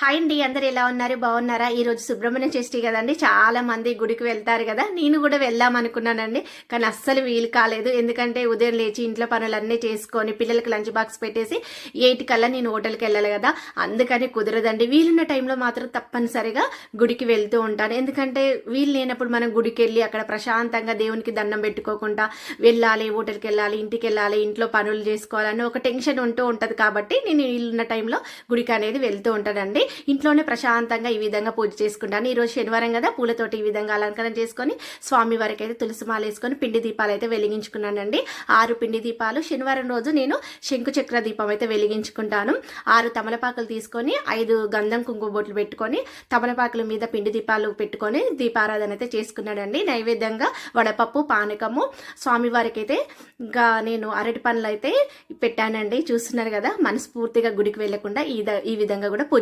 Hi అండి, అందరు ఎలా ఉన్నారు? బాగున్నారా? ఈరోజు సుబ్రహ్మణ్యం షష్ఠి కదండి, చాలా మంది గుడికి వెళ్తారు కదా. నేను కూడా వెళ్దాం అనుకున్నానండి, కానీ అస్సలు వీలు కాలేదు. ఎందుకంటే ఉదయం లేచి ఇంట్లో పనులన్నీ చేసుకొని పిల్లలకి లంచ్ బాక్స్ పెట్టేసి 8 కల్లా నేను హోటల్కి వెళ్ళాలి కదా, అందుకని కుదరదండి. వీలున్న టైంలో మాత్రం తప్పనిసరిగా గుడికి వెళ్తూ ఉంటాను. ఎందుకంటే వీలు లేనప్పుడు మనం గుడికి వెళ్ళి అక్కడ ప్రశాంతంగా దేవునికి దండం పెట్టుకోకుండా వెళ్ళాలి, హోటల్కి వెళ్ళాలి, ఇంటికి వెళ్ళాలి, ఇంట్లో పనులు చేసుకోవాలని ఒక టెన్షన్ ఉంటూ ఉంటుంది. కాబట్టి నేను వీలున్న టైంలో గుడికి అనేది వెళ్తూ ఉంటానండి. ఇంట్లోనే ప్రశాంతంగా ఈ విధంగా పూజ చేసుకుంటాను. ఈరోజు శనివారం కదా, పూలతోటి ఈ విధంగా అలంకరణ చేసుకొని స్వామి వారికి అయితే తులసి మాల వేసుకొని పిండి దీపాలు అయితే వెలిగించుకున్నానండి. 6 పిండి దీపాలు. శనివారం రోజు నేను శంకు చక్ర దీపం అయితే వెలిగించుకుంటాను. 6 తమలపాకులు తీసుకొని 5 గంధం కుంకుమ బొట్లు పెట్టుకొని తమలపాకుల మీద పిండి దీపాలు పెట్టుకొని దీపారాధన అయితే చేసుకున్నానండి. నైవేద్యంగా వడపప్పు, పానకము స్వామివారికి అయితే ఇంకా నేను అరటి పండ్లు అయితే పెట్టానండి. చూస్తున్నారు కదా, మనస్ఫూర్తిగా గుడికి వెళ్లకుండా ఈ విధంగా కూడా పూజ